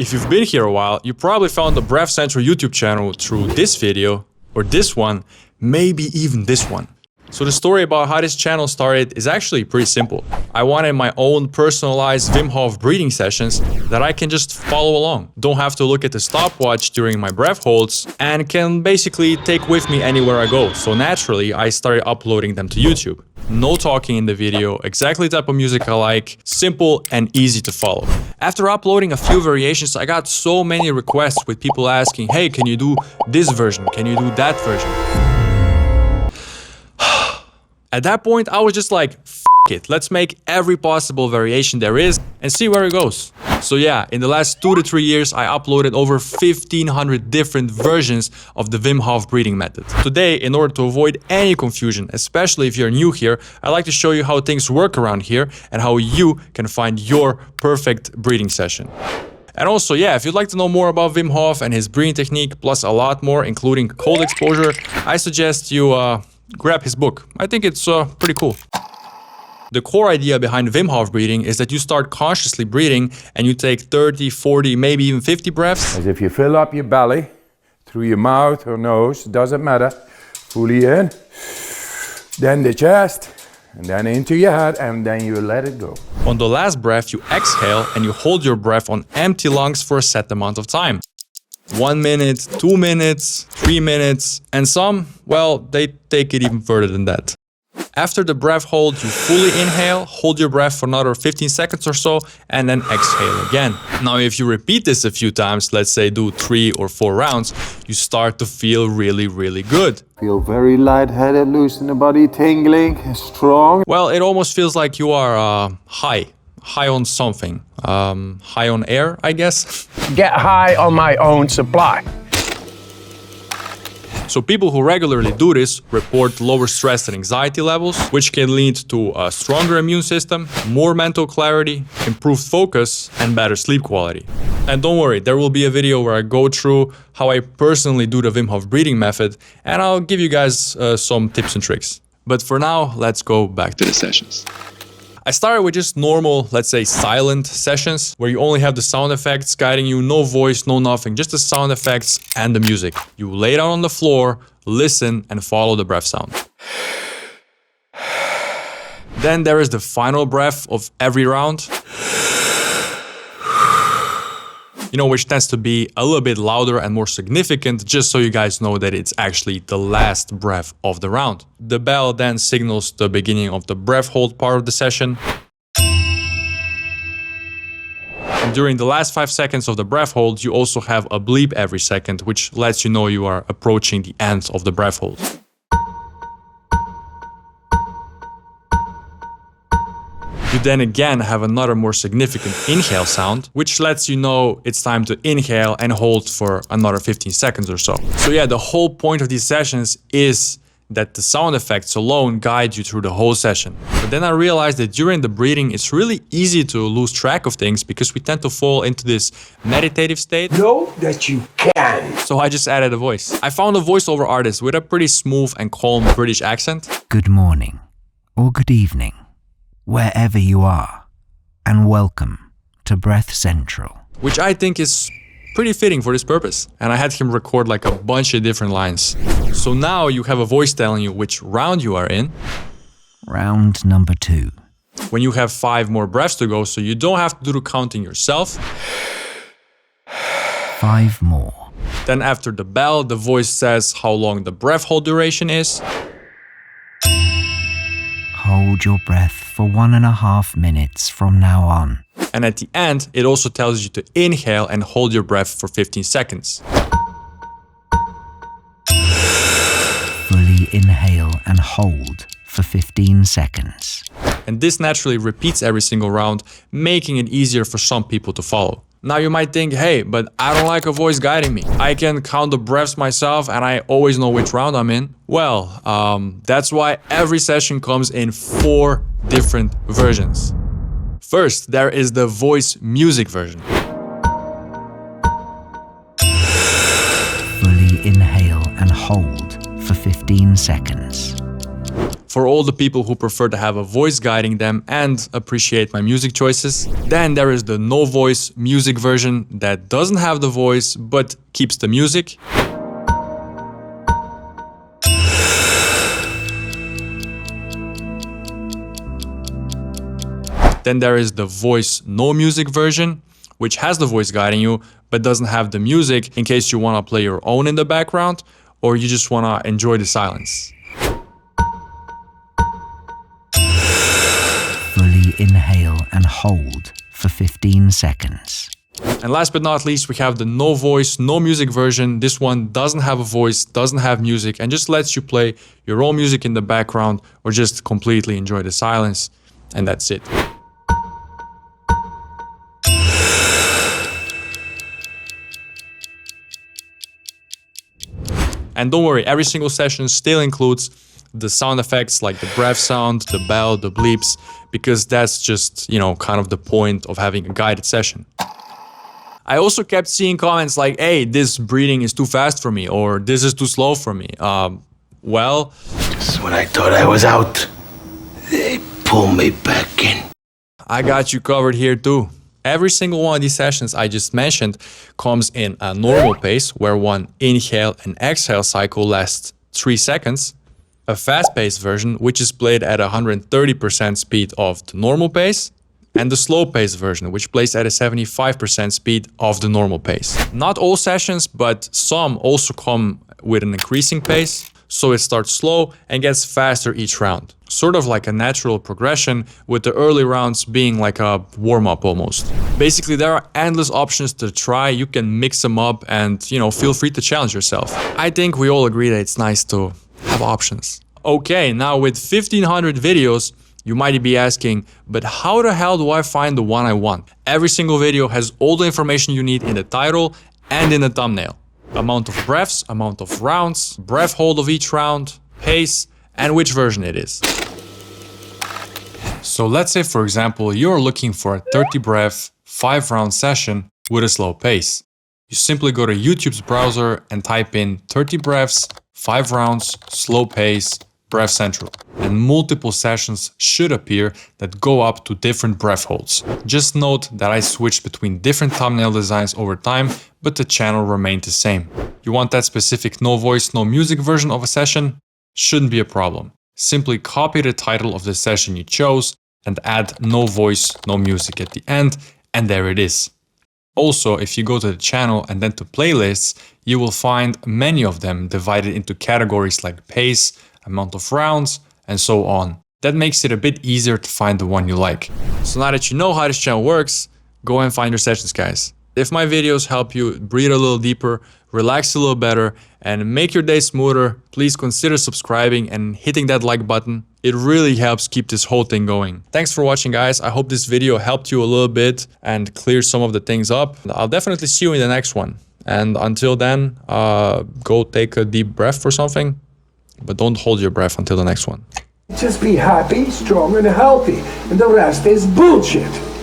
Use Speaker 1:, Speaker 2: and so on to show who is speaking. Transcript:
Speaker 1: If you've been here a while, you probably found the Breath Central YouTube channel through this video, or this one, maybe even this one. So the story about how this channel started is actually pretty simple. I wanted my own personalized Wim Hof breathing sessions that I can just follow along. Don't have to look at the stopwatch during my breath holds and can basically take with me anywhere I go. So naturally, I started uploading them to YouTube. No talking in the video, exactly the type of music I like, simple and easy to follow. After uploading a few variations, I got so many requests with people asking, hey, can you do this version? Can you do that version? At that point, I was just like, F it, let's make every possible variation there is and see where it goes. So yeah, in the last 2 to 3 years, I uploaded over 1,500 different versions of the Wim Hof Breathing Method. Today, in order to avoid any confusion, especially if you're new here, I'd like to show you how things work around here and how you can find your perfect breathing session. And also, yeah, if you'd like to know more about Wim Hof and his breathing technique, plus a lot more, including cold exposure, I suggest you grab his book. I think it's pretty cool. The core idea behind Wim Hof breathing is that you start consciously breathing and you take 30, 40, maybe even 50 breaths.
Speaker 2: As if you fill up your belly through your mouth or nose, doesn't matter. Fully in, then the chest, and then into your head, and then you let it go.
Speaker 1: On the last breath, you exhale and you hold your breath on empty lungs for a set amount of time. 1 minute, 2 minutes, 3 minutes, and some, well, they take it even further than that. After the breath hold, you fully inhale, hold your breath for another 15 seconds or so, and then exhale again. Now, if you repeat this a few times, let's say do 3 or 4 rounds, you start to feel really, really good.
Speaker 2: Feel very lightheaded, loosen the body, tingling, strong.
Speaker 1: Well, it almost feels like you are high on something. High on air, I guess.
Speaker 3: Get high on my own supply.
Speaker 1: So people who regularly do this report lower stress and anxiety levels, which can lead to a stronger immune system, more mental clarity, improved focus, and better sleep quality. And don't worry, there will be a video where I go through how I personally do the Wim Hof breathing method, and I'll give you guys some tips and tricks. But for now, let's go back to the sessions. I started with just normal, let's say silent sessions, where you only have the sound effects guiding you, no voice, no nothing, just the sound effects and the music. You lay down on the floor, listen, and follow the breath sound. Then there is the final breath of every round, you know, which tends to be a little bit louder and more significant, just so you guys know that it's actually the last breath of the round. The bell then signals the beginning of the breath hold part of the session. And during the last 5 seconds of the breath hold, you also have a bleep every second, which lets you know you are approaching the end of the breath hold. You then again have another more significant inhale sound, which lets you know it's time to inhale and hold for another 15 seconds or so. So yeah, the whole point of these sessions is that the sound effects alone guide you through the whole session. But then I realized that during the breathing, it's really easy to lose track of things because we tend to fall into this meditative state.
Speaker 3: Know that you can.
Speaker 1: So I just added a voice. I found a voiceover artist with a pretty smooth and calm British accent.
Speaker 4: Good morning or good evening, wherever you are, and welcome to Breath Central.
Speaker 1: Which I think is pretty fitting for this purpose. And I had him record like a bunch of different lines. So now you have a voice telling you which round you are in.
Speaker 4: Round number 2.
Speaker 1: When you have 5 more breaths to go, so you don't have to do the counting yourself.
Speaker 4: 5 more.
Speaker 1: Then after the bell, the voice says how long the breath hold duration is.
Speaker 4: Hold your breath for 1.5 minutes from now on.
Speaker 1: And at the end, it also tells you to inhale and hold your breath for 15 seconds.
Speaker 4: Fully inhale and hold for 15 seconds.
Speaker 1: And this naturally repeats every single round, making it easier for some people to follow. Now you might think, hey, but I don't like a voice guiding me. I can count the breaths myself and I always know which round I'm in. Well, that's why every session comes in 4 different versions. First, there is the voice music version.
Speaker 4: Fully inhale and hold for 15 seconds.
Speaker 1: for all the people who prefer to have a voice guiding them and appreciate my music choices. Then there is the no voice music version that doesn't have the voice but keeps the music. Then there is the voice no music version, which has the voice guiding you but doesn't have the music in case you want to play your own in the background or you just want to enjoy the silence.
Speaker 4: Fully inhale and hold for 15 seconds.
Speaker 1: And last but not least, we have the no voice, no music version. This one doesn't have a voice, doesn't have music, and just lets you play your own music in the background or just completely enjoy the silence. And that's it. And don't worry, every single session still includes the sound effects like the breath sound, the bell, the bleeps, because that's just, kind of the point of having a guided session. I also kept seeing comments like, hey, this breathing is too fast for me, or this is too slow for me. Well...
Speaker 3: Just when I thought I was out, they pulled me back in.
Speaker 1: I got you covered here too. Every single one of these sessions I just mentioned comes in a normal pace where one inhale and exhale cycle lasts 3 seconds, a fast-paced version which is played at 130% speed of the normal pace, and the slow-paced version which plays at a 75% speed of the normal pace. Not all sessions, but some also come with an increasing pace, so it starts slow and gets faster each round. Sort of like a natural progression, with the early rounds being like a warm-up almost. Basically, there are endless options to try. You can mix them up and, feel free to challenge yourself. I think we all agree that it's nice to have options. Okay, now with 1500 videos, you might be asking, but how the hell do I find the one I want? Every single video has all the information you need in the title and in the thumbnail. Amount of breaths, amount of rounds, breath hold of each round, pace, and which version it is. So let's say, for example, you're looking for a 30 breath, 5 round session with a slow pace. You simply go to YouTube's browser and type in 30 breaths, 5 rounds, slow pace, Breath Central. And multiple sessions should appear that go up to different breath holds. Just note that I switched between different thumbnail designs over time, but the channel remained the same. You want that specific no voice, no music version of a session? Shouldn't be a problem. Simply copy the title of the session you chose and add no voice, no music at the end, and there it is. Also, if you go to the channel and then to playlists, you will find many of them divided into categories like pace, amount of rounds, and so on. That makes it a bit easier to find the one you like. So now that you know how this channel works, go and find your sessions, guys. If my videos help you breathe a little deeper, relax a little better, and make your day smoother, please consider subscribing and hitting that like button. It really helps keep this whole thing going. Thanks for watching, guys. I hope this video helped you a little bit and clear some of the things up. I'll definitely see you in the next one. And until then, go take a deep breath or something, but don't hold your breath until the next one.
Speaker 3: Just be happy, strong, and healthy, and the rest is bullshit.